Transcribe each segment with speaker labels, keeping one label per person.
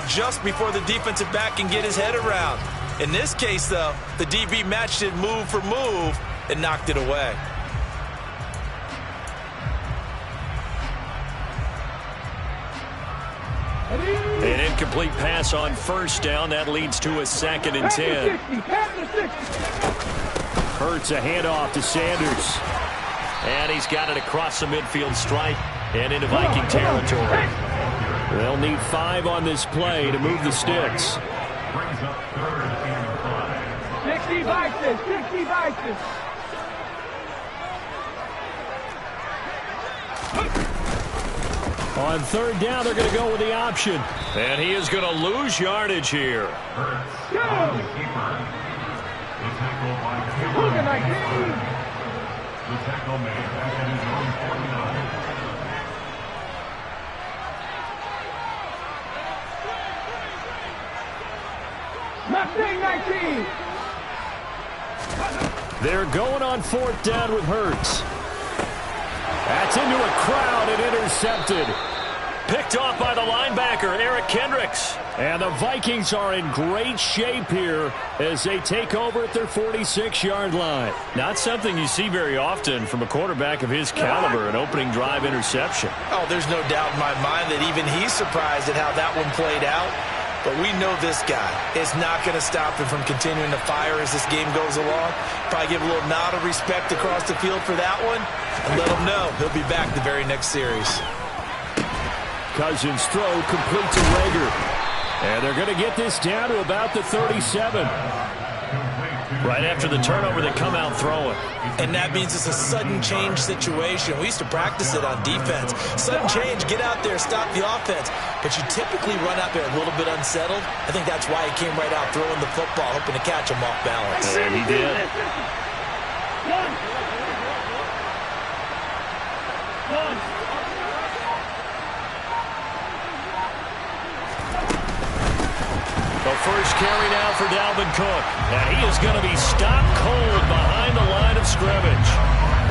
Speaker 1: adjust before the defensive back can get his head around. In this case, though, the DB matched it move for move and knocked it away.
Speaker 2: An incomplete pass on first down. That leads to a 2nd and 10. Hurts a handoff to Sanders. And he's got it across the midfield stripe and into Viking territory. They'll need 5 on this play to move the sticks.
Speaker 3: 60 Vikings, 60 Vikings.
Speaker 2: On 3rd down, they're going to go with the option. And he is going to lose yardage here.
Speaker 4: The tackle made at his own 49.
Speaker 3: Mustang 19.
Speaker 2: They're going on 4th down with Hurts. That's into a crowd and intercepted. Picked off by the linebacker, Eric Kendricks. And the Vikings are in great shape here as they take over at their 46-yard line. Not something you see very often from a quarterback of his caliber, an opening drive interception.
Speaker 1: Oh, there's no doubt in my mind that even he's surprised at how that one played out. But we know this guy is not going to stop him from continuing to fire as this game goes along. Probably give a little nod of respect across the field for that one and let him know he'll be back the very next series.
Speaker 2: Cousins' throw complete to Rager. And they're going to get this down to about the 37. Right after the turnover, they come out throwing.
Speaker 1: And that means it's a sudden change situation. We used to practice it on defense. Sudden change, get out there, stop the offense. But you typically run out there a little bit unsettled. I think that's why he came right out throwing the football, hoping to catch him off balance.
Speaker 2: And he did. The first carry now for Dalvin Cook. And he is going to be stopped cold behind the line of scrimmage.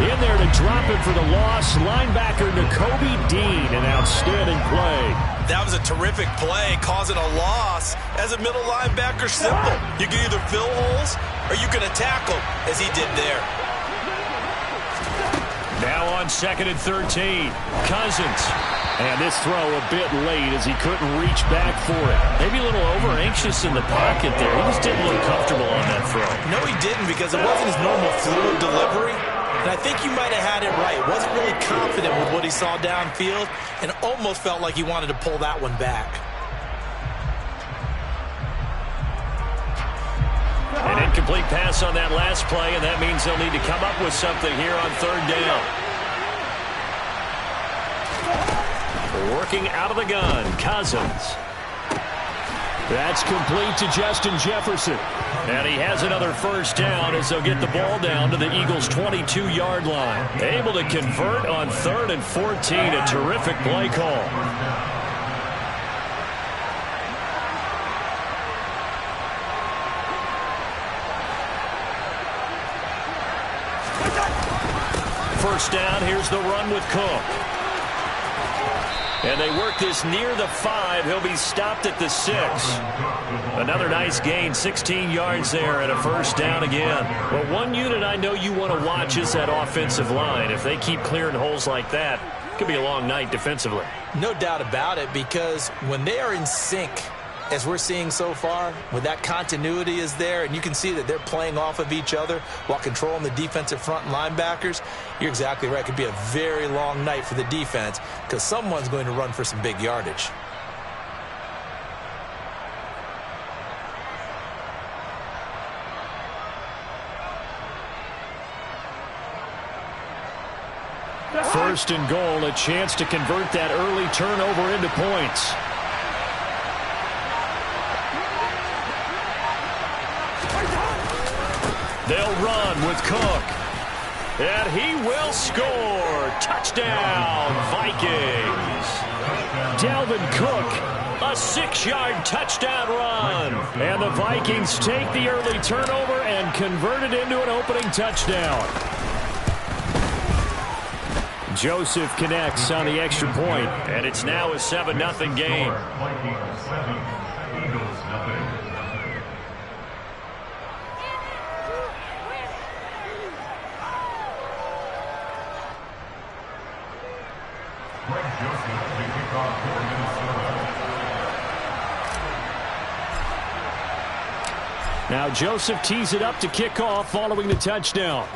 Speaker 2: In there to drop him for the loss, linebacker Nakobe Dean, an outstanding play.
Speaker 1: That was a terrific play, causing a loss. As a middle linebacker, simple. You can either fill holes or you can attack them, as he did there.
Speaker 2: Now on 2nd and 13, Cousins. And this throw a bit late as he couldn't reach back for it. Maybe a little over-anxious in the pocket there. He just didn't look comfortable on that throw.
Speaker 1: No, he didn't, because it wasn't his normal fluid delivery. And I think you might have had it right. Wasn't really confident with what he saw downfield and almost felt like he wanted to pull that one back.
Speaker 2: An incomplete pass on that last play, and that means they'll need to come up with something here on 3rd down. Working out of the gun, Cousins. That's complete to Justin Jefferson. And he has another first down as they'll get the ball down to the Eagles' 22-yard line. Able to convert on 3rd and 14. A terrific play call. First down, here's the run with Cook. And they work this near the 5. He'll be stopped at the 6. Another nice gain, 16 yards there and a first down again. Well, one unit I know you want to watch is that offensive line. If they keep clearing holes like that, it could be a long night defensively.
Speaker 1: No doubt about it, because when they are in sync, as we're seeing so far, when that continuity is there and you can see that they're playing off of each other while controlling the defensive front and linebackers, you're exactly right. It could be a very long night for the defense because someone's going to run for some big yardage.
Speaker 2: First and goal, a chance to convert that early turnover into points. They'll run with Cook. And he will score. Touchdown, Vikings. Dalvin Cook, a 6-yard touchdown run. And the Vikings take the early turnover and convert it into an opening touchdown. Joseph connects on the extra point, and it's now a 7-0 game.
Speaker 4: Vikings 7, Eagles nothing. Greg Joseph to kick off for Minnesota.
Speaker 2: Now Joseph tees it up to kick off following the touchdown.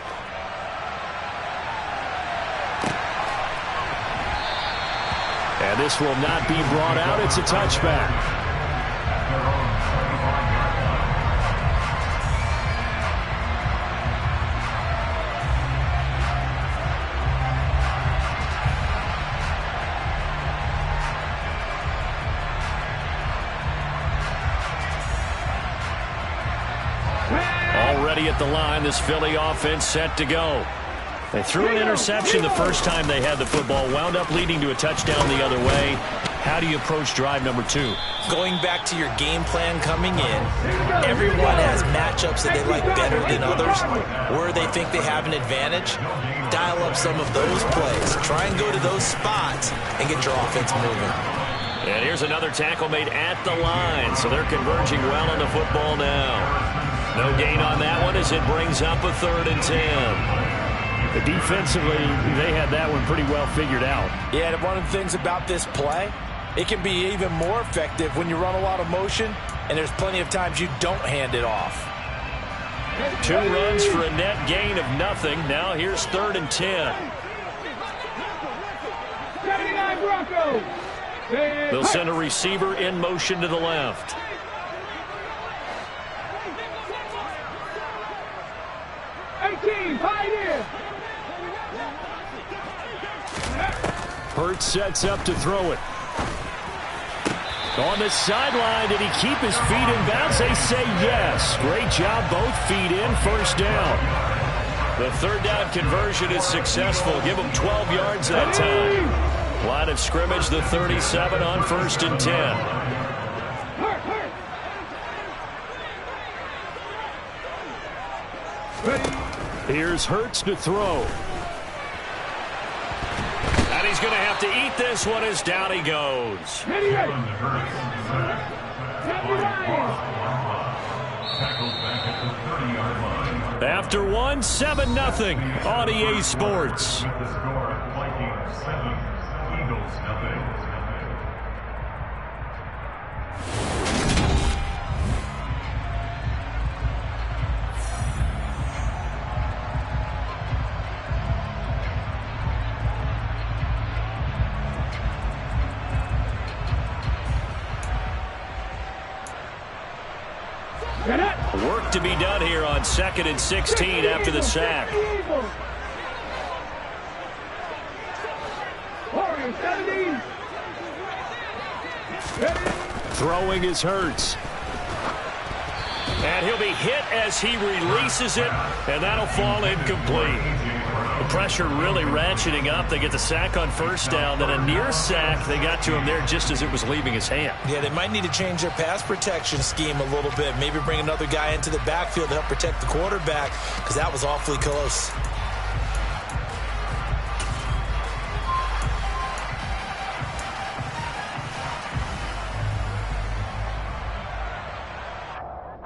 Speaker 2: And this will not be brought out. It's a touchback. Already at the line, this Philly offense set to go. They threw an interception the first time they had the football, wound up leading to a touchdown the other way. How do you approach drive number 2?
Speaker 1: Going back to your game plan coming in, everyone has matchups that they like better than others, where they think they have an advantage. Dial up some of those plays. Try and go to those spots and get your offense moving.
Speaker 2: And here's another tackle made at the line, so they're converging well on the football now. No gain on that one as it brings up a 3rd and 10.
Speaker 5: Defensively, they had that one pretty well figured out.
Speaker 1: Yeah, one of the things about this play, it can be even more effective when you run a lot of motion, and there's plenty of times you don't hand it off.
Speaker 2: 2 runs for a net gain of nothing. Now here's 3rd and 10.
Speaker 3: 79 Broncos.
Speaker 2: They'll send a receiver in motion to the left.
Speaker 5: Hurts sets up to throw it. On the sideline, did he keep his feet in bounds? They say yes. Great job, both feet in, first down.
Speaker 2: The 3rd down conversion is successful. Give them 12 yards that time. Line of scrimmage, the 37 on 1st and 10.
Speaker 5: Here's Hurts to throw.
Speaker 2: And he's going to have to eat this one as down he goes. After one, 7-0 on EA Sports.
Speaker 4: Vikings 7, Eagles nothing.
Speaker 2: Work to be done here on 2nd and 16 after the sack.
Speaker 5: Throwing is Hurts.
Speaker 2: And he'll be hit as he releases it, and that'll fall incomplete. The pressure really ratcheting up. They get the sack on 1st down, then a near sack. They got to him there just as it was leaving his hand.
Speaker 1: Yeah, they might need to change their pass protection scheme a little bit. Maybe bring another guy into the backfield to help protect the quarterback, because that was awfully close.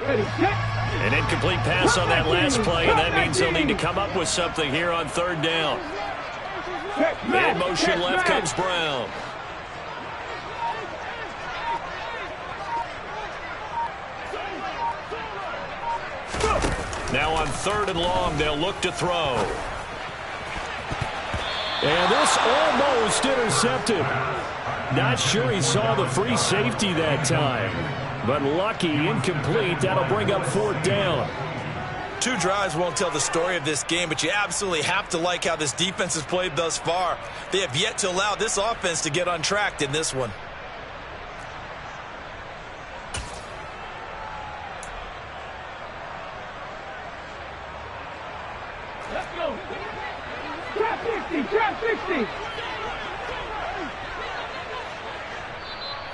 Speaker 2: An incomplete pass on that last play, and that means they'll need to come up with something here on 3rd down. In motion left comes Brown. Now on 3rd and long, they'll look to throw.
Speaker 5: And this almost intercepted. Not sure he saw the free safety that time. But lucky, incomplete. That'll bring up 4th down.
Speaker 1: 2 drives won't tell the story of this game, but you absolutely have to like how this defense has played thus far. They have yet to allow this offense to get untracked in this one.
Speaker 3: Let's go. Trap 60, trap 60.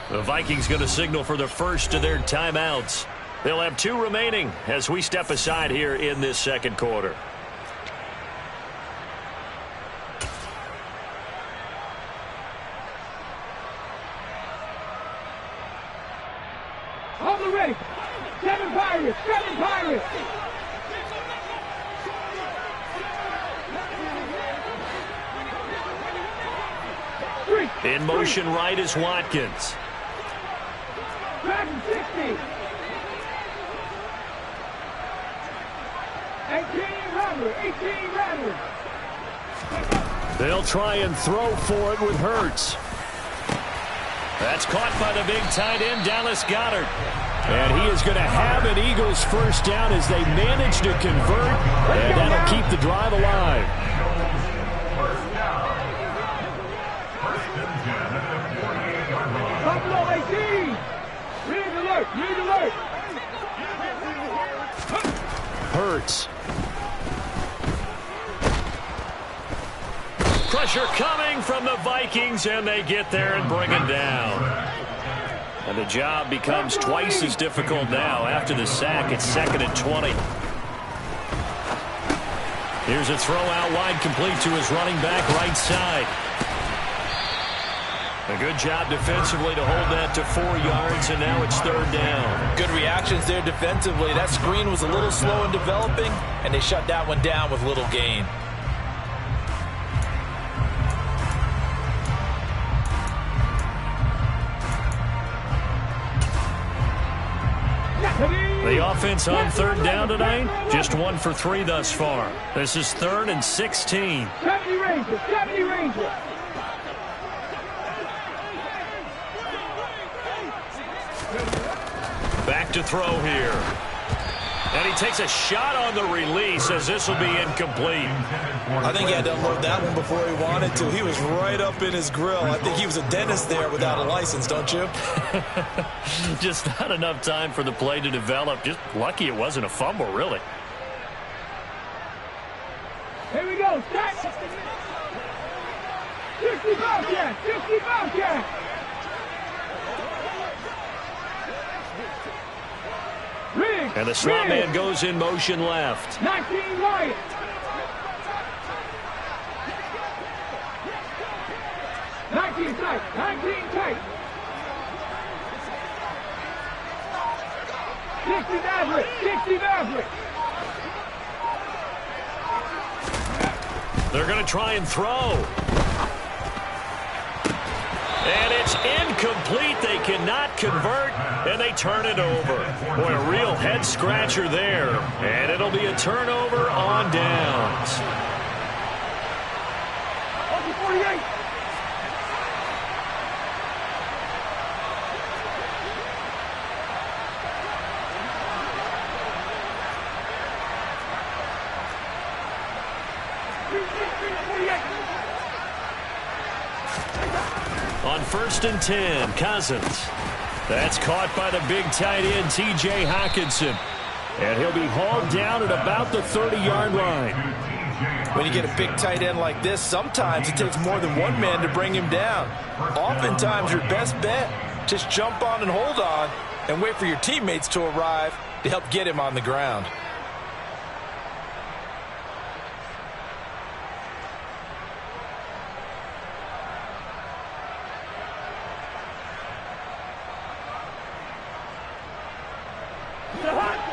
Speaker 2: The Vikings going to signal for the first of their timeouts. They'll have 2 remaining as we step aside here in this 2nd quarter.
Speaker 3: Hold the ready. 7 Pirates. 7 Pirates.
Speaker 2: In motion right is Watkins.
Speaker 3: Dragon 60. 18 Rattler. 18 Rattler.
Speaker 2: They'll try and throw for it with Hurts. That's caught by the big tight end, Dallas Goedert. And he is going to have an Eagles first down as they manage to convert. And that'll keep the drive alive.
Speaker 3: Buffalo 18. Read alert. Read alert.
Speaker 2: Hurts. Pressure coming from the Vikings, and they get there and bring it down. And the job becomes twice as difficult now. After the sack, it's 2nd and 20. Here's a throw out wide, complete to his running back right side. A good job defensively to hold that to 4 yards, and now it's 3rd down.
Speaker 1: Good reactions there defensively. That screen was a little slow in developing, and they shut that one down with little gain.
Speaker 2: The offense on 3rd down tonight, just 1 for 3 thus far. This is 3rd and 16.
Speaker 3: 70 Rangers. 70 Rangers.
Speaker 2: Back to throw here. And he takes a shot on the release as this will be incomplete.
Speaker 1: I think he had to unload that one before he wanted to. He was right up in his grill. I think he was a dentist there without a license, don't you?
Speaker 2: Just not enough time for the play to develop. Just lucky it wasn't a fumble, really.
Speaker 3: Here we go. Start. 60 Bobcat. 60 Bobcat.
Speaker 2: And the slot man goes in motion left.
Speaker 3: 19 Lions. Tight. 19 tight. 60 Maverick. 60 Maverick.
Speaker 2: They're going to try and throw. And it's incomplete. They cannot convert, and they turn it over. Boy, a real head-scratcher there. And it'll be a turnover on downs.
Speaker 3: 48.
Speaker 2: On 1st and 10, Cousins. That's caught by the big tight end, T.J. Hockenson. And he'll be hauled down at about the 30-yard line.
Speaker 1: When you get a big tight end like this, sometimes it takes more than one man to bring him down. Oftentimes, your best bet, just jump on and hold on and wait for your teammates to arrive to help get him on the ground.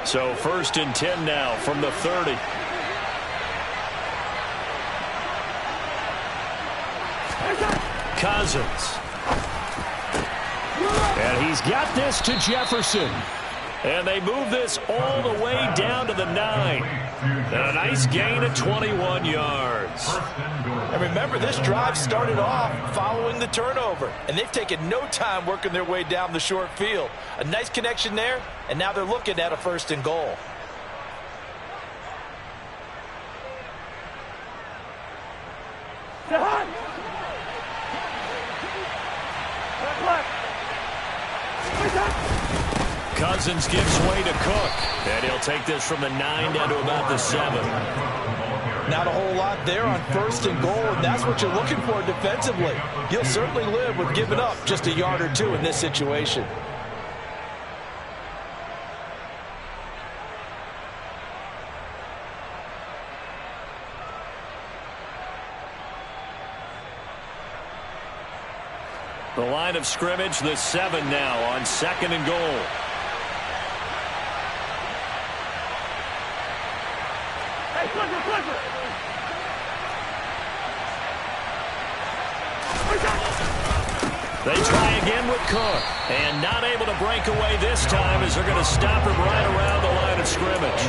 Speaker 2: So 1st and 10 now from the 30. Cousins. And he's got this to Jefferson. And they move this all the way down to the 9. And a nice gain of 21 yards.
Speaker 1: And remember, this drive started off following the turnover, and they've taken no time working their way down the short field. A nice connection there, and now they're looking at a 1st and goal.
Speaker 2: Cousins gives way to Cook. And he'll take this from the 9 down to about the 7.
Speaker 1: Not a whole lot there on 1st and goal, and that's what you're looking for defensively. You'll certainly live with giving up just a yard or two in this situation.
Speaker 2: The line of scrimmage, the 7 now on 2nd and goal. They try again with Cook. And not able to break away this time as they're going to stop him right around the line of scrimmage.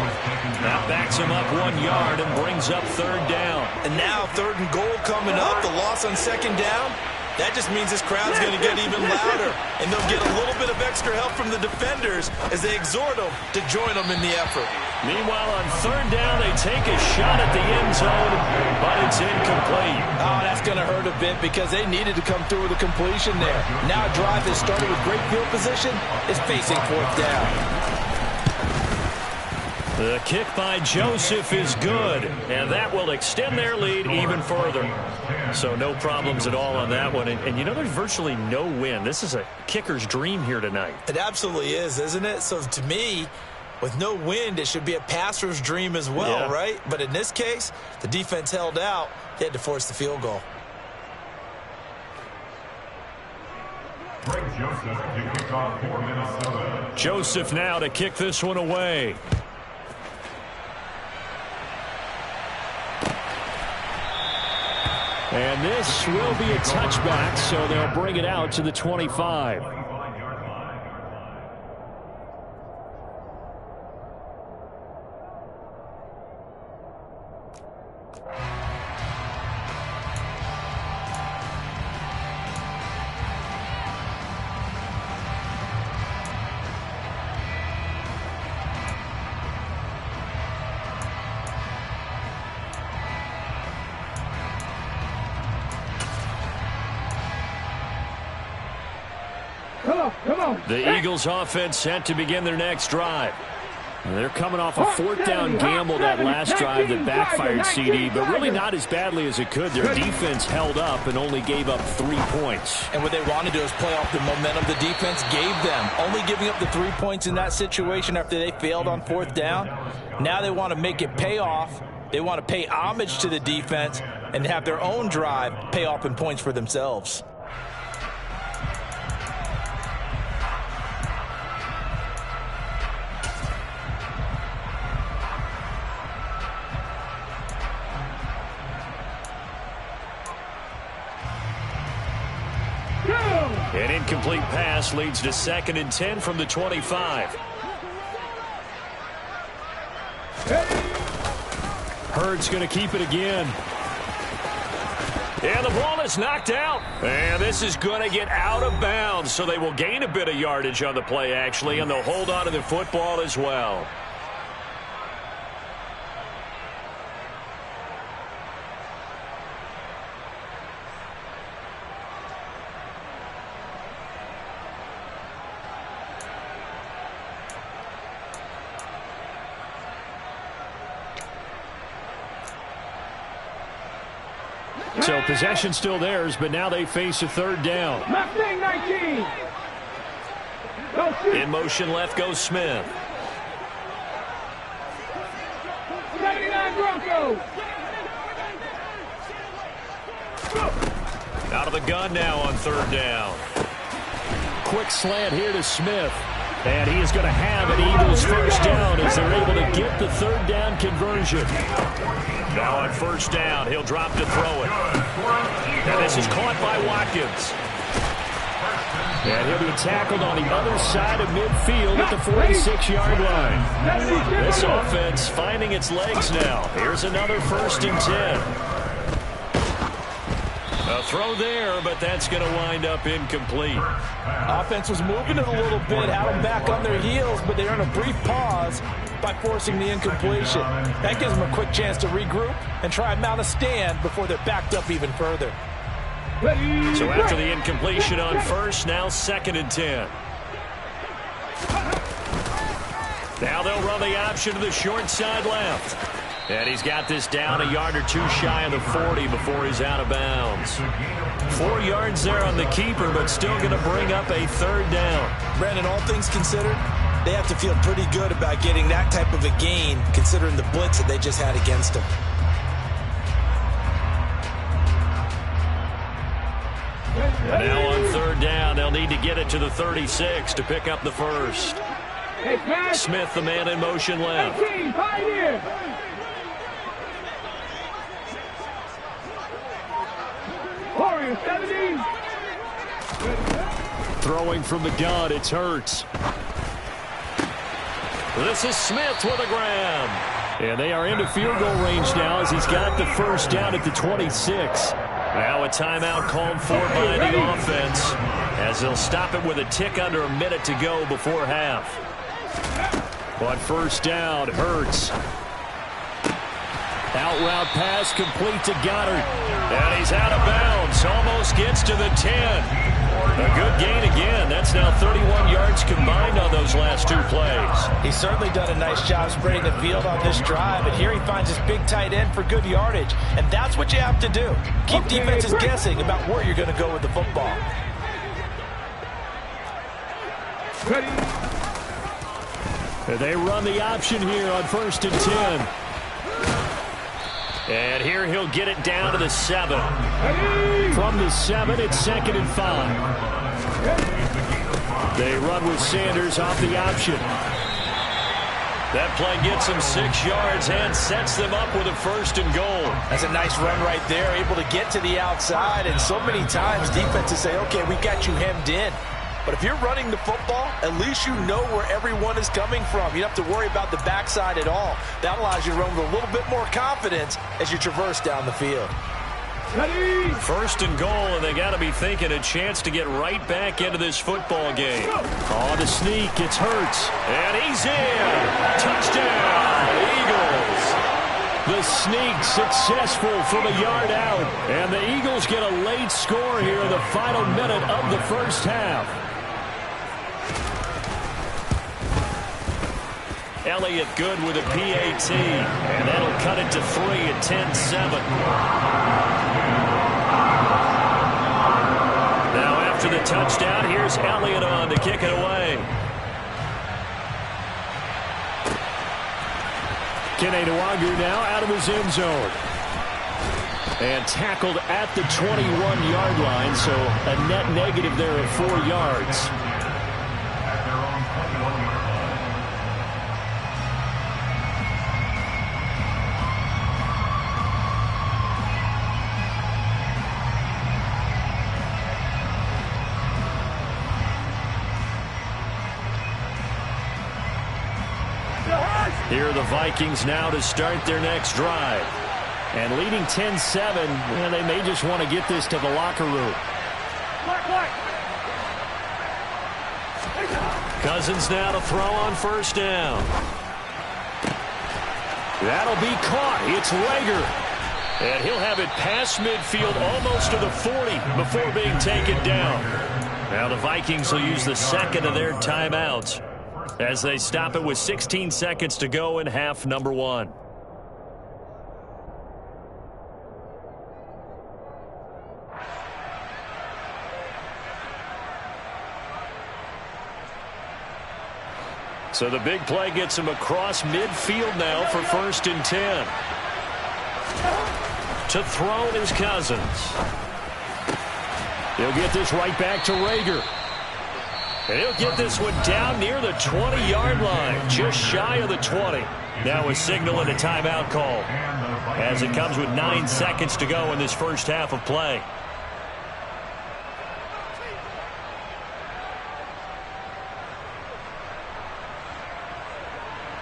Speaker 2: That backs him up 1 yard and brings up 3rd down.
Speaker 1: And now 3rd and goal coming up. The loss on 2nd down. That just means this crowd's going to get even louder. And they'll get a little bit of extra help from the defenders as they exhort them to join them in the effort.
Speaker 2: Meanwhile, on 3rd down, they take a shot at the end zone, but it's incomplete.
Speaker 1: Oh, that's going to hurt a bit because they needed to come through with a completion there. Now a drive that started with great field position is facing 4th down.
Speaker 2: The kick by Joseph is good, and that will extend their lead even further. So no problems at all on that one. And you know, there's virtually no wind. This is a kicker's dream here tonight.
Speaker 1: It absolutely is, isn't it? So to me, with no wind, it should be a passer's dream as well, right? But in this case, the defense held out. They had to force the field goal.
Speaker 2: Joseph now to kick this one away. And this will be a touchback, so they'll bring it out to the 25. The Eagles offense set to begin their next drive. They're coming off a 4th down gamble that last drive that backfired, CD, but really not as badly as it could. Their defense held up and only gave up 3 points.
Speaker 1: And what they want to do is play off the momentum the defense gave them. Only giving up the 3 points in that situation after they failed on 4th down. Now they want to make it pay off. They want to pay homage to the defense and have their own drive pay off in points for themselves.
Speaker 2: An incomplete pass leads to 2nd and 10 from the 25. Hurd's going to keep it again. And the ball is knocked out. And this is going to get out of bounds, so they will gain a bit of yardage on the play, actually, and they'll hold on to the football as well. So possession still theirs, but now they face a 3rd down.
Speaker 3: Mustang 19.
Speaker 2: In motion left goes Smith.
Speaker 3: 79 Broncos.
Speaker 2: Out of the gun now on 3rd down. Quick slant here to Smith. And he is going to have an Eagles 1st down as they're able to get the 3rd down conversion. Now on 1st down, he'll drop to throw it. And this is caught by Watkins. And he'll be tackled on the other side of midfield at the 46-yard line. This offense finding its legs now. Here's another 1st and 10. A throw there, but that's going to wind up incomplete.
Speaker 1: Offense was moving it a little bit, had them back on their heels, but they're in a brief pause by forcing the incompletion. That gives them a quick chance to regroup and try and mount a stand before they're backed up even further.
Speaker 2: So after the incompletion on 1st, now 2nd and 10. Now they'll run the option to the short side left. And he's got this down a yard or 2 shy of the 40 before he's out of bounds. 4 yards there on the keeper, but still going to bring up a 3rd down.
Speaker 1: Brandon, all things considered, they have to feel pretty good about getting that type of a gain, considering the blitz that they just had against them.
Speaker 2: And now on 3rd down, they'll need to get it to the 36 to pick up the 1st. Smith, the man in motion left.
Speaker 3: 18, Pioneer. Warriors 70.
Speaker 2: Throwing from the gun, it's Hurts. This is Smith with a grab. And they are into field goal range now as he's got the first down at the 26. Now a timeout called for by the offense as they'll stop it with a tick under a minute to go before half. On first down, Hurts. Out route pass complete to Goddard. And he's out of bounds. Almost gets to the 10. A good gain again. That's now 31 yards combined on those last two plays.
Speaker 1: He's certainly done a nice job spreading the field on this drive, and here he finds his big tight end for good yardage, and that's what you have to do. Keep defenses guessing about where you're going to go with the football.
Speaker 2: And they run the option here on 1st and 10. And here he'll get it down to the 7. From the 7, it's 2nd and 5. They run with Sanders off the option. That play gets them 6 yards and sets them up with a 1st and goal.
Speaker 1: That's a nice run right there, able to get to the outside. And so many times defenses say, okay, we got you hemmed in. But if you're running the football, at least you know where everyone is coming from. You don't have to worry about the backside at all. That allows you to run with a little bit more confidence as you traverse down the field.
Speaker 2: 1st and goal, and they got to be thinking a chance to get right back into this football game. On the sneak, it's Hurts. And he's in. Touchdown, Eagles. The sneak successful from a yard out. And the Eagles get a late score here in the final minute of the first half. Elliott good with a PAT, and that'll cut it to 3 at 10-7. Now after the touchdown, here's Elliott on to kick it away. Kene Nwagu now out of his end zone. And tackled at the 21-yard line, so a net negative there of 4 yards. Here are the Vikings now to start their next drive. And leading 10-7, well, they may just want to get this to the locker room. Cousins now to throw on 1st down. That'll be caught. It's Rager. And he'll have it past midfield almost to the 40 before being taken down. Now the Vikings will use the 2nd of their timeouts as they stop it with 16 seconds to go in half number 1. So the big play gets him across midfield now for 1st and 10. To throw is Cousins. He'll get this right back to Rager. And he'll get this one down near the 20-yard line, just shy of the 20. Now a signal and a timeout call as it comes with 9 seconds to go in this first half of play.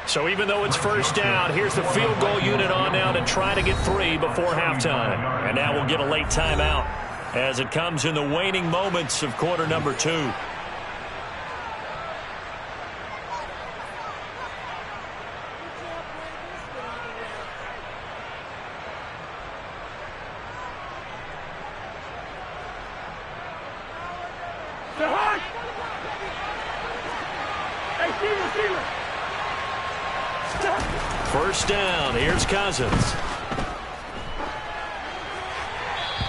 Speaker 2: So even though it's 1st down, here's the field goal unit on now to try to get 3 before halftime. And now we'll get a late timeout as it comes in the waning moments of quarter number 2. First down, here's Cousins.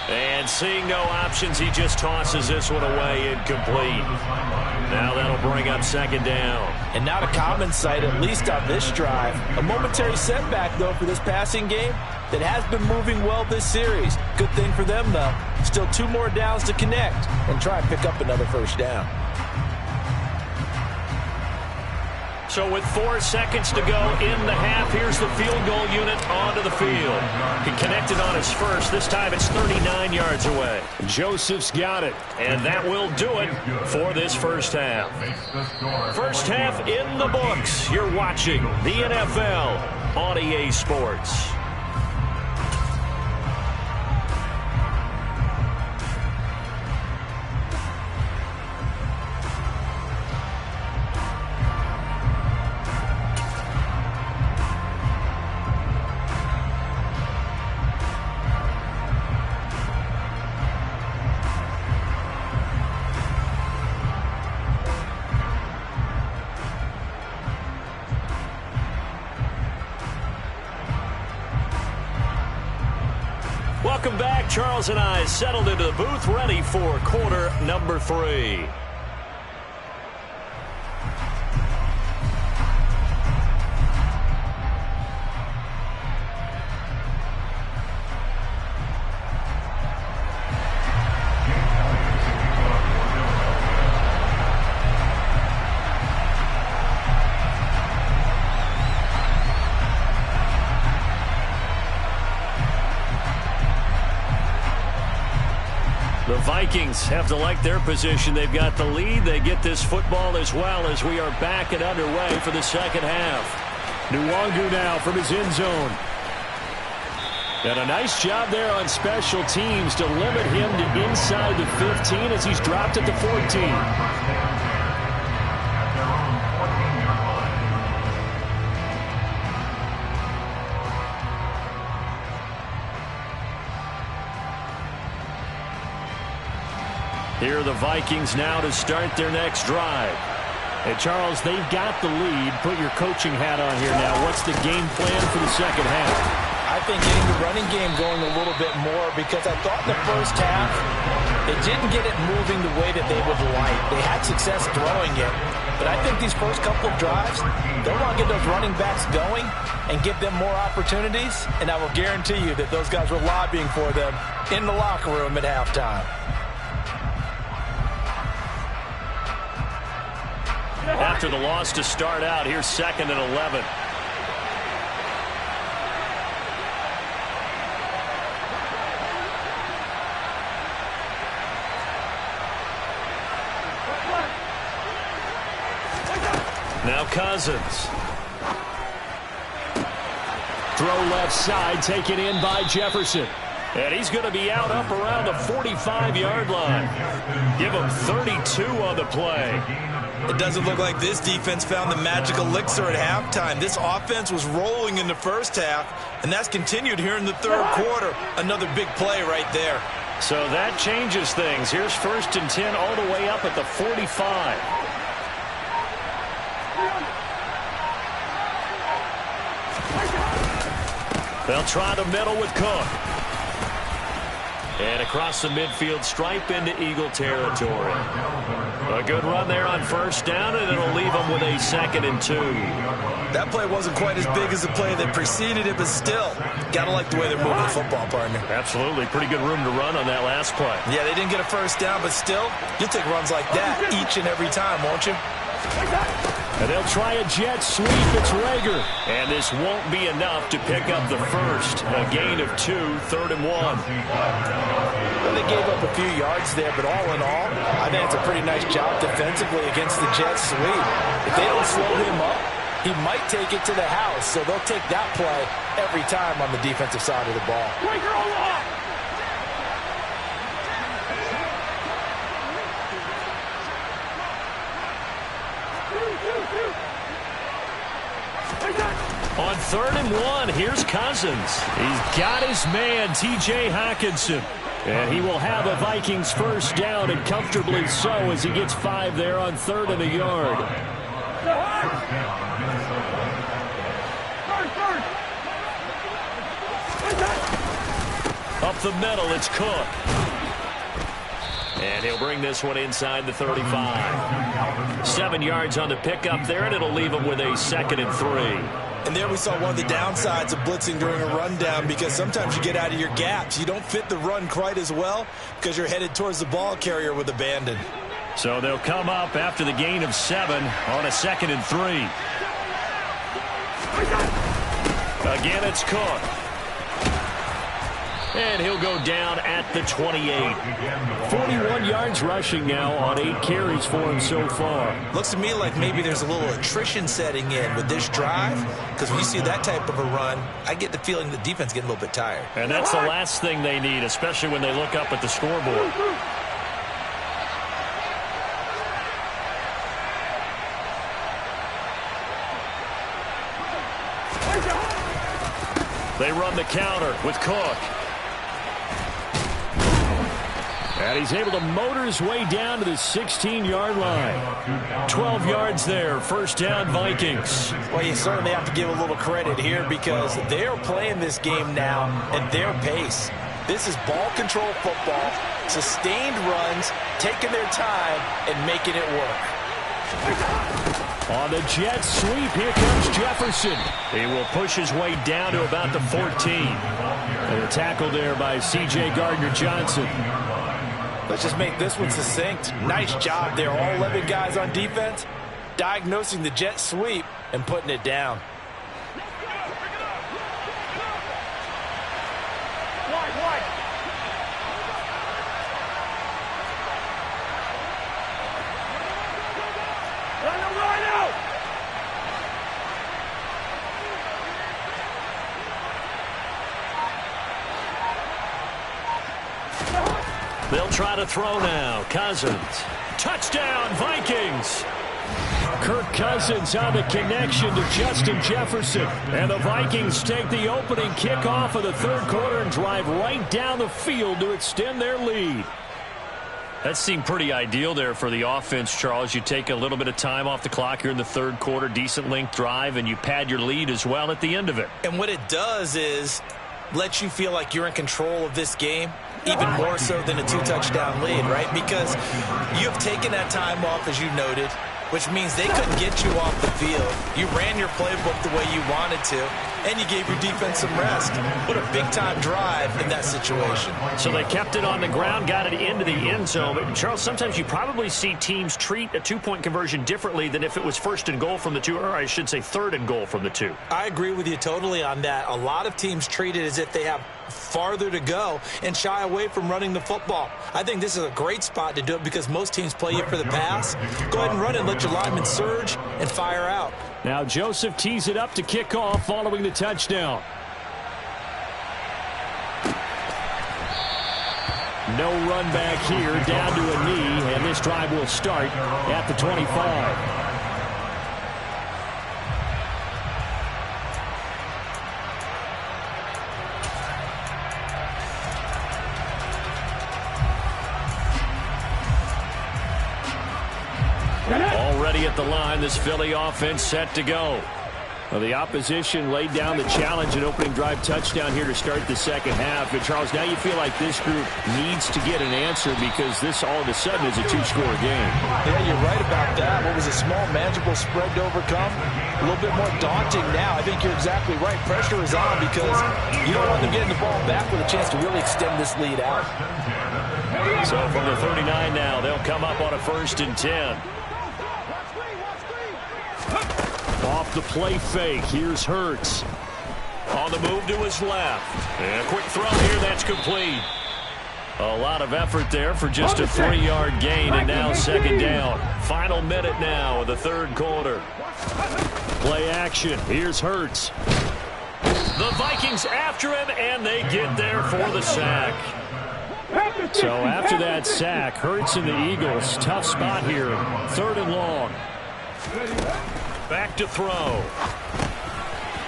Speaker 2: And seeing no options, he just tosses this one away incomplete. Now that'll bring up 2nd down.
Speaker 1: And not a common sight, at least on this drive. A momentary setback, though, for this passing game that has been moving well this series. Good thing for them, though. Still 2 more downs to connect and try and pick up another 1st down.
Speaker 2: So with 4 seconds to go in the half, here's the field goal unit onto the field. He connected on his first. This time it's 39 yards away.
Speaker 5: Joseph's got it.
Speaker 2: And that will do it for this first half. First half in the books. You're watching the NFL on EA Sports. Welcome back. Charles and I settled into the booth, ready for quarter number 3. The Vikings have to like their position. They've got the lead. They get this football as well as we are back and underway for the second half.
Speaker 5: Nwangu now from his end zone. And a nice job there on special teams to limit him to inside the 15 as he's dropped at the 14.
Speaker 2: Here are the Vikings now to start their next drive.
Speaker 5: And Charles, they've got the lead. Put your coaching hat on here now. What's the game plan for the second half?
Speaker 1: I think getting the running game going a little bit more, because I thought in the first half they didn't get it moving the way that they would like. They had success throwing it, but I think these first couple of drives, they'll want to get those running backs going and give them more opportunities, and I will guarantee you that those guys were lobbying for them in the locker room at halftime.
Speaker 2: After the loss to start out, here's 2nd and 11. Now Cousins.
Speaker 5: Throw left side, taken in by Jefferson.
Speaker 2: And he's going to be out up around the 45-yard line. Give him 32 on the play.
Speaker 1: It doesn't look like this defense found the magic elixir at halftime. This offense was rolling in the first half, and that's continued here in the third quarter. Another big play right there.
Speaker 2: So that changes things. Here's 1st and 10 all the way up at the 45. They'll try the middle with Cook. And across the midfield stripe into Eagle territory. A good run there on 1st down, and it'll leave them with a 2nd and 2.
Speaker 1: That play wasn't quite as big as the play that preceded it, but still, gotta like the way they're moving the football, partner.
Speaker 2: Absolutely. Pretty good room to run on that last play.
Speaker 1: Yeah, they didn't get a 1st down, but still, you'll take runs like that each and every time, won't you?
Speaker 5: And they'll try a jet sweep. It's Rager.
Speaker 2: And this won't be enough to pick up the first. A gain of 2, 3rd and 1.
Speaker 1: Well, they gave up a few yards there, but all in all, I think it's a pretty nice job defensively against the jet sweep. If they don't slow him up, he might take it to the house. So they'll take that play every time on the defensive side of the ball.
Speaker 2: On 3rd and 1, here's Cousins.
Speaker 5: He's got his man, T.J. Hockenson. And he will have a Vikings 1st down, and comfortably so, as he gets 5 there on 3rd and a yard.
Speaker 2: Up the middle, it's Cook. And he'll bring this one inside the 35. 7 yards on the pickup there, and it'll leave him with a 2nd and 3.
Speaker 1: And there we saw one of the downsides of blitzing during a rundown, because sometimes you get out of your gaps. You don't fit the run quite as well because you're headed towards the ball carrier with abandon.
Speaker 2: So they'll come up after the gain of 7 on a 2nd and 3. Again, it's Cook. And he'll go down at the 28. 41 yards rushing now on 8 carries for him so far.
Speaker 1: Looks to me like maybe there's a little attrition setting in with this drive, because when you see that type of a run, I get the feeling the defense getting a little bit tired.
Speaker 2: And that's the last thing they need, especially when they look up at the scoreboard. They run the counter with Cook. And he's able to motor his way down to the 16-yard line. 12 yards there, first down Vikings.
Speaker 1: Well, you certainly have to give a little credit here because they're playing this game now at their pace. This is ball control football, sustained runs, taking their time, and making it work.
Speaker 2: On the jet sweep, here comes Jefferson. He will push his way down to about the 14. And a tackle there by C.J. Gardner-Johnson.
Speaker 1: Let's just make this one succinct. Nice job there, all 11 guys on defense, diagnosing the jet sweep and putting it down.
Speaker 2: They'll try to throw now. Cousins. Touchdown, Vikings. Kirk Cousins on the connection to Justin Jefferson. And the Vikings take the opening kickoff of the third quarter and drive right down the field to extend their lead. That seemed pretty ideal there for the offense, Charles. You take a little bit of time off the clock here in the third quarter, decent length drive, and you pad your lead as well at the end of it.
Speaker 1: And what it does is let you feel like you're in control of this game, even more so than a 2-touchdown lead, right? Because you have taken that time off, as you noted, which means they couldn't get you off the field. You ran your playbook the way you wanted to, and you gave your defense some rest. What a big-time drive in that situation.
Speaker 2: So they kept it on the ground, got it into the end zone. But, Charles, sometimes you probably see teams treat a two-point conversion differently than if it was first and goal from the 2, or I should say third and goal from the 2.
Speaker 1: I agree with you totally on that. A lot of teams treat it as if they have farther to go and shy away from running the football. I think this is a great spot to do it because most teams play you for the pass. Go ahead and run it and let your linemen surge and fire out.
Speaker 2: Now Joseph tees it up to kick off following the touchdown. No run back here, down to a knee, and this drive will start at the 25. Already at the line, this Philly offense set to go. Well, the opposition laid down the challenge and opening drive touchdown here to start the second half. And, Charles, now you feel like this group needs to get an answer because this all of a sudden is a 2-score game.
Speaker 1: Yeah, you're right about that. What was a small, manageable spread to overcome? A little bit more daunting now. I think you're exactly right. Pressure is on because you don't want them getting the ball back with a chance to really extend this lead out.
Speaker 2: So from the 39 now, they'll come up on a 1st and 10. Off the play fake, here's Hurts. On the move to his left. And a quick throw here, that's complete. A lot of effort there for just a 3-yard gain, and now second down. Final minute now of the third quarter. Play action, here's Hurts. The Vikings after him, and they get there for the sack. So after that sack, Hurts and the Eagles, tough spot here. 3rd and long. Back to throw.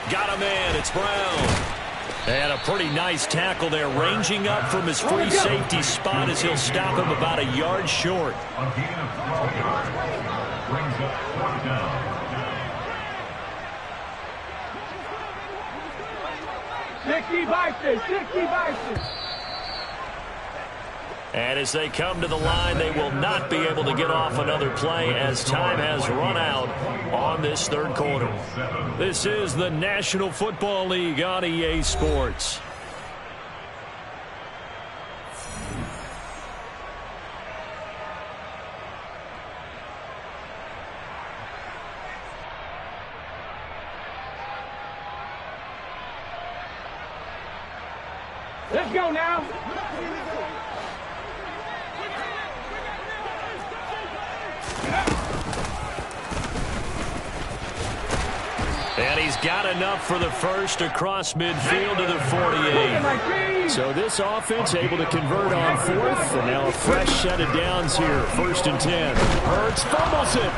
Speaker 2: Got a man, it's Brown. And a pretty nice tackle there, ranging up from his free safety spot as he'll stop him about a yard short.
Speaker 4: A gain of 12 yards. Brings up 4th down.
Speaker 3: 60 Vikings, 60 Vikings.
Speaker 2: And as they come to the line, they will not be able to get off another play as time has run out on this third quarter. This is the National Football League on EA Sports.
Speaker 3: Let's go now.
Speaker 2: And he's got enough for the first across midfield to the 48.
Speaker 5: So this offense able to convert on fourth, and now a fresh set of downs here. 1st and 10. Hurts fumbles it.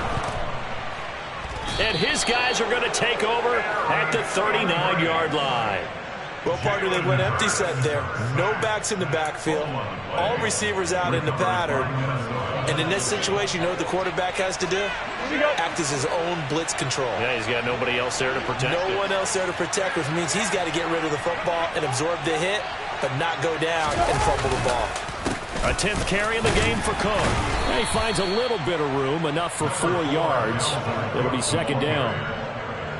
Speaker 2: And his guys are going to take over at the 39-yard line.
Speaker 1: Well, partner, they went empty set there. No backs in the backfield. All receivers out in the pattern. And in this situation, you know what the quarterback has to do? Act as his own blitz control.
Speaker 2: Yeah, he's got nobody else there to protect
Speaker 1: No one else there to protect, which means he's got to get rid of the football and absorb the hit, but not go down and fumble the ball.
Speaker 2: A 10th carry in the game for Cook.
Speaker 5: And he finds a little bit of room, enough for 4 yards. It'll be 2nd down.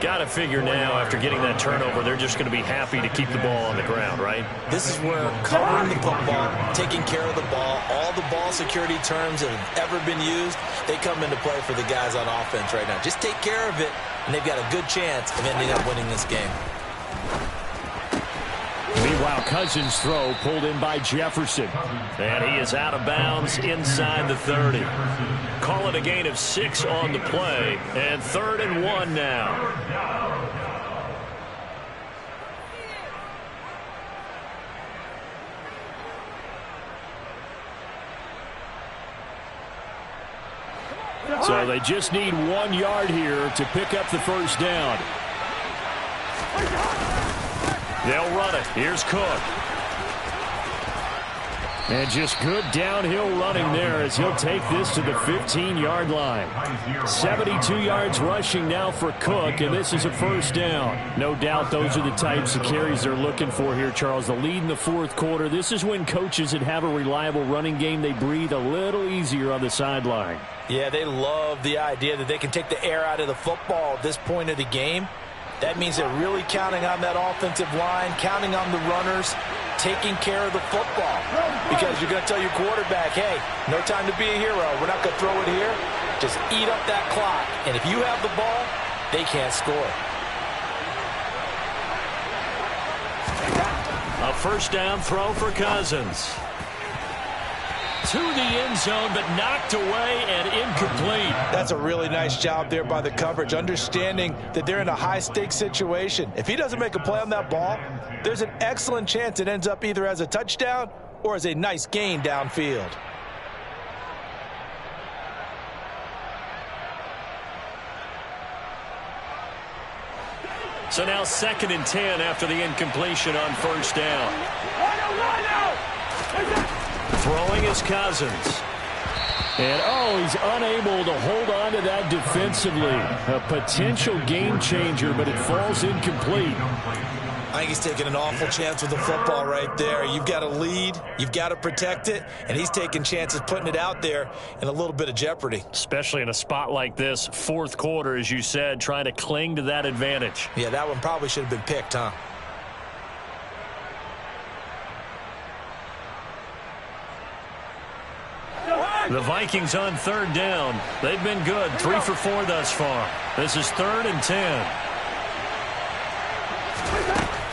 Speaker 2: Got to figure now, after getting that turnover, they're just going to be happy to keep the ball on the ground, right?
Speaker 1: This is where covering the football, taking care of the ball, all the ball security terms that have ever been used, they come into play for the guys on offense right now. Just take care of it, and they've got a good chance of ending up winning this game.
Speaker 5: Meanwhile, Cousins' throw pulled in by Jefferson.
Speaker 2: And he is out of bounds inside the 30. Call it a gain of 6 on the play. And 3rd and 1 now.
Speaker 5: So they just need 1 yard here to pick up the 1st down.
Speaker 2: They'll run it. Here's Cook.
Speaker 5: And just good downhill running there as he'll take this to the 15-yard line. 72 yards rushing now for Cook, and this is a 1st down. No doubt those are the types of carries they're looking for here, Charles. The lead in the 4th quarter. This is when coaches that have a reliable running game, they breathe a little easier on the sideline.
Speaker 1: Yeah, they love the idea that they can take the air out of the football at this point of the game. That means they're really counting on that offensive line, counting on the runners, taking care of the football. Because you're going to tell your quarterback, hey, no time to be a hero. We're not going to throw it here. Just eat up that clock. And if you have the ball, they can't score.
Speaker 2: A 1st down throw for Cousins. To the end zone, but knocked away and incomplete.
Speaker 1: That's a really nice job there by the coverage, understanding that they're in a high-stakes situation. If he doesn't make a play on that ball, there's an excellent chance it ends up either as a touchdown or as a nice gain downfield.
Speaker 2: So now 2nd and 10 after the incompletion on 1st down. Throwing is Cousins.
Speaker 5: And, he's unable to hold on to that defensively. A potential game changer, but it falls incomplete.
Speaker 1: I think he's taking an awful chance with the football right there. You've got to lead, you've got to protect it, and he's taking chances putting it out there in a little bit of jeopardy.
Speaker 2: Especially in a spot like this, 4th quarter, as you said, trying to cling to that advantage.
Speaker 1: Yeah, that one probably should have been picked, huh?
Speaker 2: The Vikings on 3rd down. They've been good, 3 for 4 thus far. This is 3rd and 10.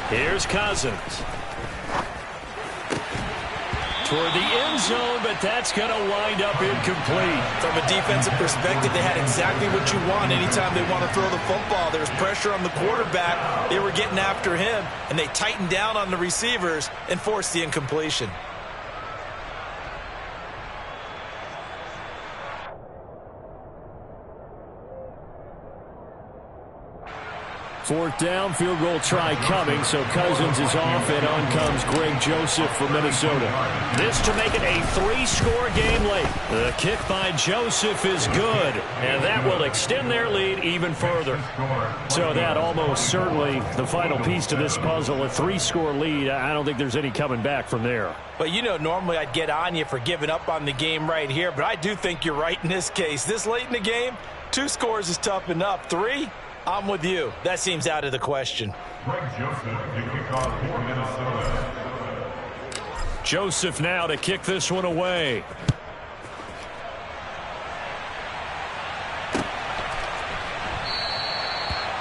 Speaker 2: Here's Cousins. Toward the end zone, but that's going to wind up incomplete.
Speaker 1: From a defensive perspective, they had exactly what you want anytime they want to throw the football. There was pressure on the quarterback. They were getting after him, and they tightened down on the receivers and forced the incompletion.
Speaker 5: 4th down, field goal try coming, so Cousins is off, and on comes Greg Joseph from Minnesota.
Speaker 2: This to make it a 3-score game late. The kick by Joseph is good, and that will extend their lead even further.
Speaker 5: So that almost certainly the final piece to this puzzle, a 3-score lead. I don't think there's any coming back from there.
Speaker 1: But you know, normally I'd get on you for giving up on the game right here, but I do think you're right in this case. This late in the game, 2 scores is tough enough. 3? I'm with you. That seems out of the question.
Speaker 2: Joseph now to kick this one away.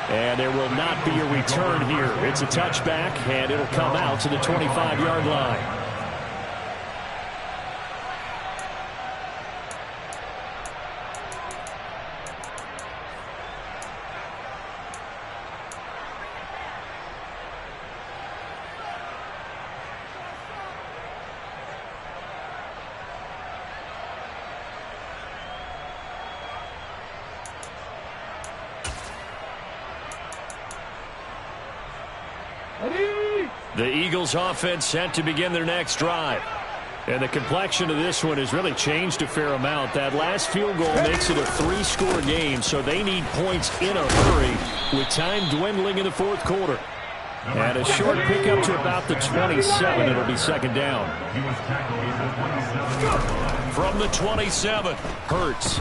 Speaker 2: And there will not be a return here. It's a touchback, and it'll come out to the 25-yard line. The Eagles offense set to begin their next drive. And the complexion of this one has really changed a fair amount. That last field goal makes it a 3-score game, so they need points in a hurry with time dwindling in the fourth quarter. And a short pickup to about the 27. It'll be second down. From the 27, Hurts.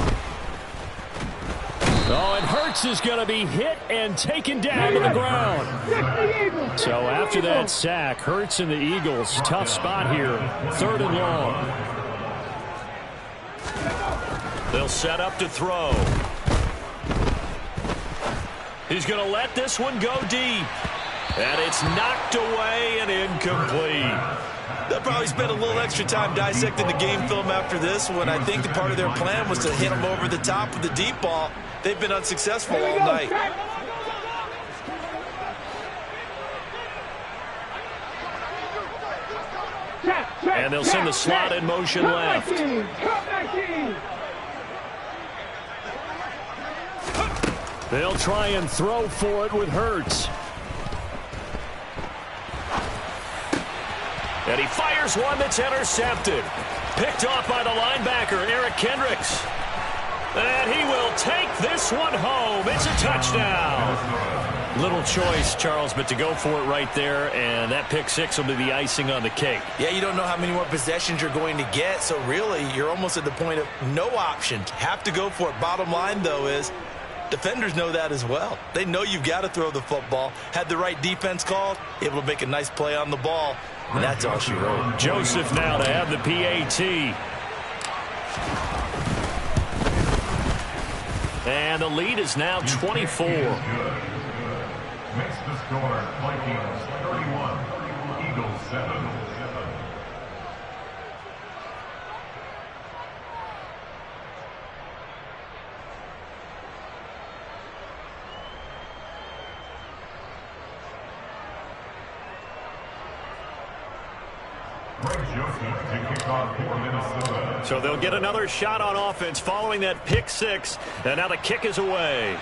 Speaker 2: Oh, and Hurts is going to be hit and taken down to the ground. So after that sack, Hurts and the Eagles, tough spot here, 3rd and long. They'll set up to throw. He's going to let this one go deep. And it's knocked away and incomplete.
Speaker 1: They'll probably spend a little extra time dissecting the game film after this one. I think the part of their plan was to hit them over the top with the deep ball. They've been unsuccessful all night.
Speaker 2: And they'll send the slot in motion left. They'll try and throw for it with Hurts. And he fires one that's intercepted. Picked off by the linebacker, Eric Kendricks. And he will take this one home. It's a touchdown. Little choice, Charles, but to go for it right there, and that pick six will be the icing on the cake.
Speaker 1: Yeah, you don't know how many more possessions you're going to get, so really you're almost at the point of no option. Have to go for it. Bottom line, though, is defenders know that as well. They know you've got to throw the football. Had the right defense called, able to make a nice play on the ball, and that's all she wrote.
Speaker 2: Joseph now to have the PAT. And the lead is now 24.
Speaker 4: Makes the score Vikings 31, Eagles 7.
Speaker 2: So they'll get another shot on offense following that pick six. And now the kick is away.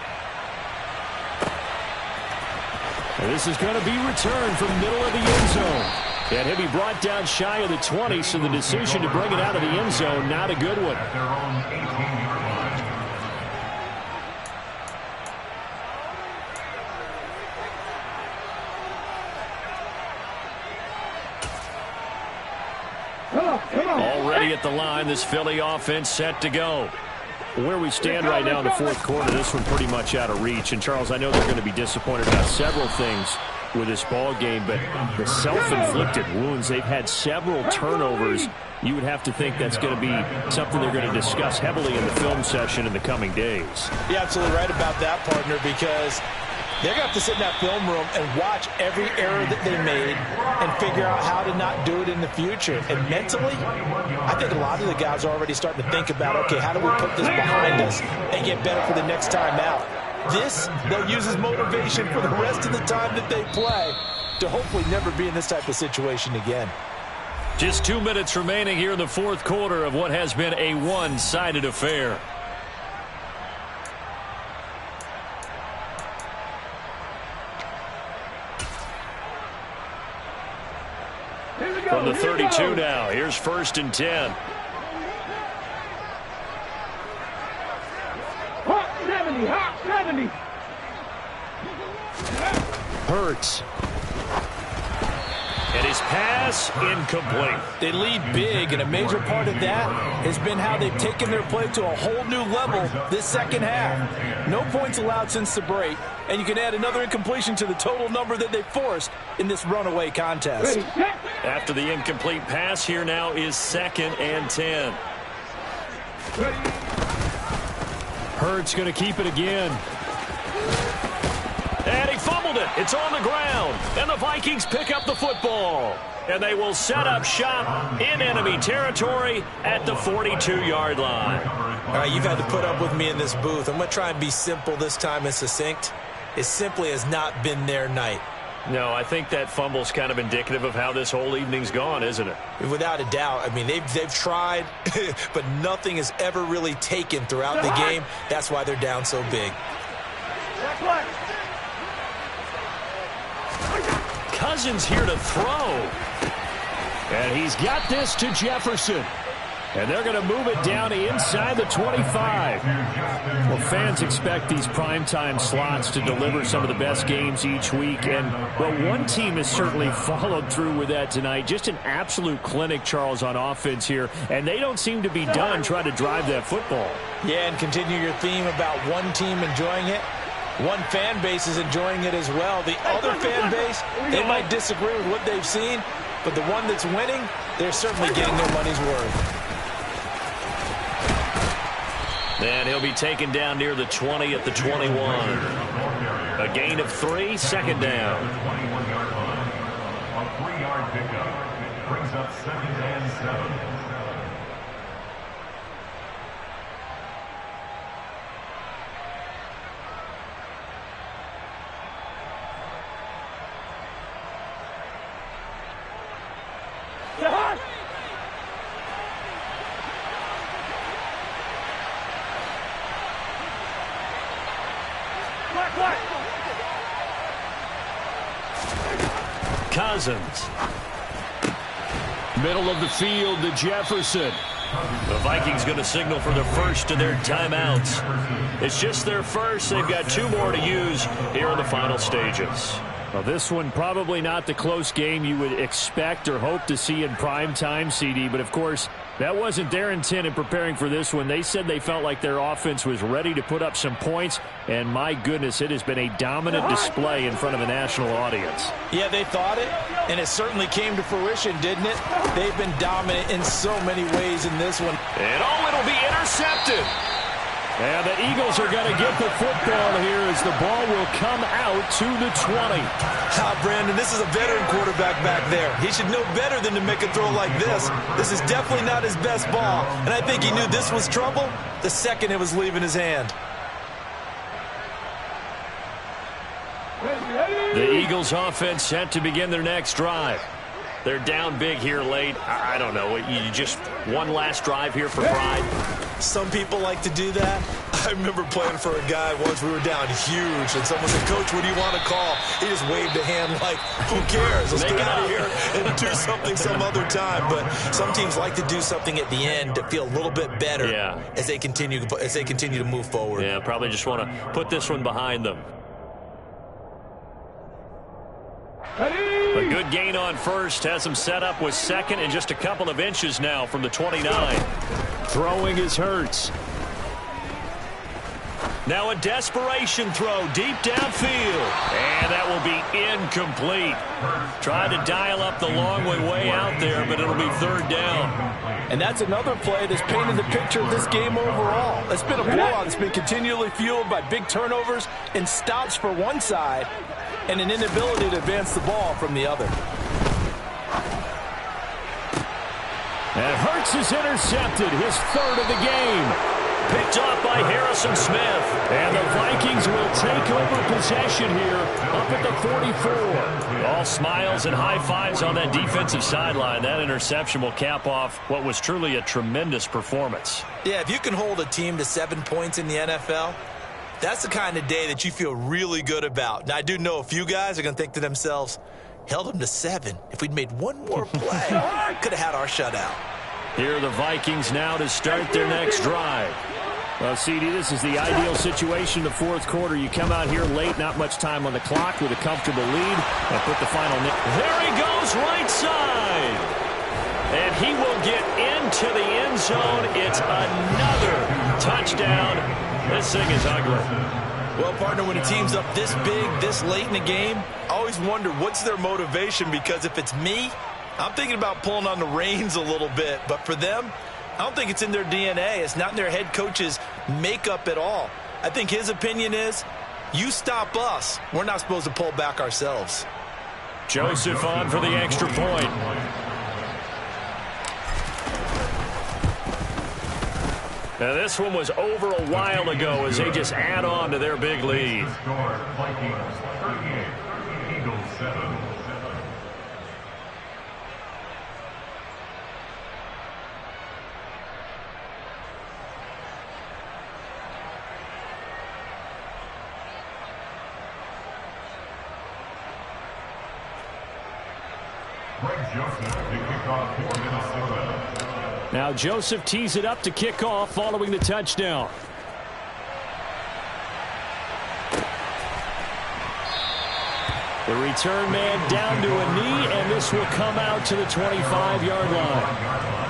Speaker 2: And this is going to be returned from middle of the end zone. And he'll be brought down shy of the 20, so the decision to bring it out of the end zone, not a good one. Already at the line, this Philly offense set to go. Where we stand right now in the fourth quarter, this one pretty much out of reach. And, Charles, I know they're going to be disappointed about several things with this ball game, but the self-inflicted wounds, they've had several turnovers. You would have to think that's going to be something they're going to discuss heavily in the film session in the coming days.
Speaker 1: You're absolutely right about that, partner, because they're going to have to sit in that film room and watch every error that they made and figure out how to not do it in the future. And mentally, I think a lot of the guys are already starting to think about, okay, how do we put this behind us and get better for the next time out? This, they'll use as motivation for the rest of the time that they play to hopefully never be in this type of situation again.
Speaker 2: Just 2 minutes remaining here in the fourth quarter of what has been a one-sided affair. From the 32 now, here's 1st and 10.
Speaker 3: Hot 70, hot 70.
Speaker 2: Hurts. And his pass incomplete.
Speaker 1: They lead big, and a major part of that has been how they've taken their play to a whole new level this second half. No points allowed since the break, and you can add another incompletion to the total number that they forced in this runaway contest.
Speaker 2: After the incomplete pass, here now is 2nd and 10. Hurts going to keep it again. field it. It's on the ground. And the Vikings pick up the football. And they will set up shop in enemy territory at the 42-yard line.
Speaker 1: All right, you've had to put up with me in this booth. I'm going to try and be simple this time and succinct. It simply has not been their night.
Speaker 2: No, I think that fumble's kind of indicative of how this whole evening's gone, isn't it?
Speaker 1: Without a doubt. I mean, they've tried, but nothing has ever really taken throughout the game. That's why they're down so big.
Speaker 2: Cousins here to throw.
Speaker 5: And he's got this to Jefferson. And they're going to move it down inside the 25. Well, fans expect these primetime slots to deliver some of the best games each week. And, well, one team has certainly followed through with that tonight. Just an absolute clinic, Charles, on offense here. And they don't seem to be done trying to drive that football.
Speaker 1: Yeah, and continue your theme about one team enjoying it. One fan base is enjoying it as well. The other fan base, they might disagree with what they've seen, but the one that's winning, they're certainly getting their money's worth.
Speaker 2: And he'll be taken down near the 20 at the 21. A gain of 3, second down.
Speaker 4: 21-yard line. A 3-yard pickup brings up 2nd and 7.
Speaker 2: Cousins.
Speaker 5: Middle of the field to Jefferson.
Speaker 2: The Vikings going to signal for the first of their timeouts. It's just their first. They've got 2 more to use here in the final stages.
Speaker 5: Well, this one probably not the close game you would expect or hope to see in prime time, CD. But, of course, that wasn't their intent in preparing for this one. They said they felt like their offense was ready to put up some points. And, my goodness, it has been a dominant display in front of a national audience.
Speaker 1: Yeah, they thought it, and it certainly came to fruition, didn't it? They've been dominant in so many ways in this one.
Speaker 2: And, it'll be intercepted.
Speaker 5: And the Eagles are going to get the football here as the ball will come out to the 20.
Speaker 1: Brandon, this is a veteran quarterback back there. He should know better than to make a throw like this. This is definitely not his best ball, and I think he knew this was trouble the second it was leaving his hand.
Speaker 2: The Eagles offense set to begin their next drive. They're down big here late. I don't know. You just one last drive here for pride.
Speaker 1: Some people like to do that. I remember playing for a guy once. We were down huge, and someone said, "Coach, what do you want to call?" He just waved a hand like, "Who cares? Let's get out of here and do something some other time." But some teams like to do something at the end to feel a little bit better as they continue to move forward.
Speaker 2: Yeah, probably just want to put this one behind them. A good gain on first. Has him set up with second and just a couple of inches now from the 29.
Speaker 5: Throwing is Hurts.
Speaker 2: Now a desperation throw deep downfield. And that will be incomplete. Tried to dial up the long way out there, but it'll be third down.
Speaker 1: And that's another play that's painted the picture of this game overall. It's been a blowout. It's been continually fueled by big turnovers and stops for one side and an inability to advance the ball from the other.
Speaker 5: And Hurts is intercepted, his third of the game.
Speaker 2: Picked off by Harrison Smith.
Speaker 5: And the Vikings will take over possession here up at the 44.
Speaker 2: All smiles and high fives on that defensive sideline. That interception will cap off what was truly a tremendous performance.
Speaker 1: Yeah, if you can hold a team to 7 points in the NFL, that's the kind of day that you feel really good about. Now, I do know a few guys are going to think to themselves, held them to 7. If we'd made one more play, could have had our shutout.
Speaker 2: Here are the Vikings now to start their next drive.
Speaker 5: Well, CD, this is the ideal situation in the fourth quarter. You come out here late, not much time on the clock with a comfortable lead, and put the final.
Speaker 2: There he goes, right side. And he will get into the end zone. It's another touchdown. This thing is ugly.
Speaker 1: Well, partner, when a team's up this big, this late in the game, I always wonder what's their motivation, because if it's me, I'm thinking about pulling on the reins a little bit. But for them, I don't think it's in their DNA. It's not in their head coach's makeup at all. I think his opinion is, You stop us, we're not supposed to pull back ourselves.
Speaker 2: Joseph on for the extra point. Now this one was over a while ago as they just add on to their big lead.
Speaker 4: Vikings 38, Eagles 7.
Speaker 2: Now Joseph tees it up to kick off following the touchdown. The return man down to a knee, and this will come out to the 25-yard line.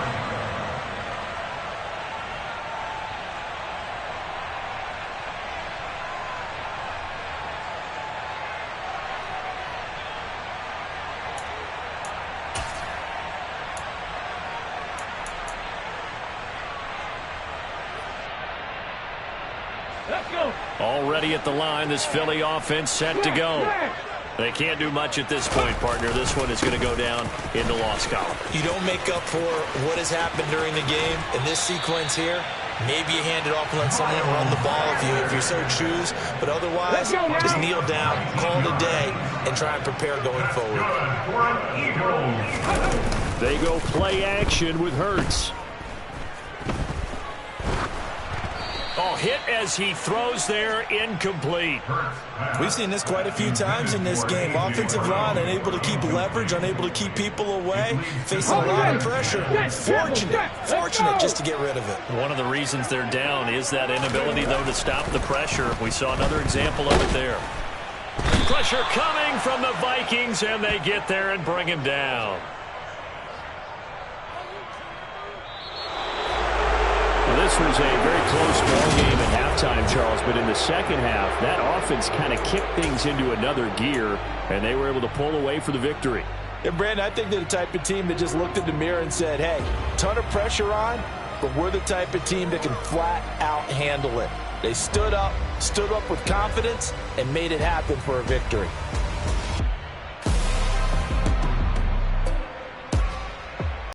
Speaker 2: Already at the line, this Philly offense set to go. They can't do much at this point, partner. This one is going to go down in the loss column.
Speaker 1: You don't make up for what has happened during the game. In this sequence here, maybe you hand it off and let someone run the ball if you so choose. But otherwise, just kneel down, call it a day, and try and prepare going forward.
Speaker 2: They go play action with Hurts. Oh, hit as he throws there, incomplete.
Speaker 1: We've seen this quite a few times in this game. Offensive line unable to keep leverage, unable to keep people away, facing a lot of pressure. Fortunate just to get rid of it.
Speaker 2: One of the reasons they're down is that inability, though, to stop the pressure. We saw another example of it there. Pressure coming from the Vikings, and they get there and bring him down. This was a very close ball game at halftime, Charles, but in the second half, that offense kind of kicked things into another gear, and they were able to pull away for the victory.
Speaker 6: Yeah, Brandon, I think they're the type of team that just looked in the mirror and said, hey, ton of pressure on, but we're the type of team that can flat out handle it. They stood up with confidence, and made it happen for a victory.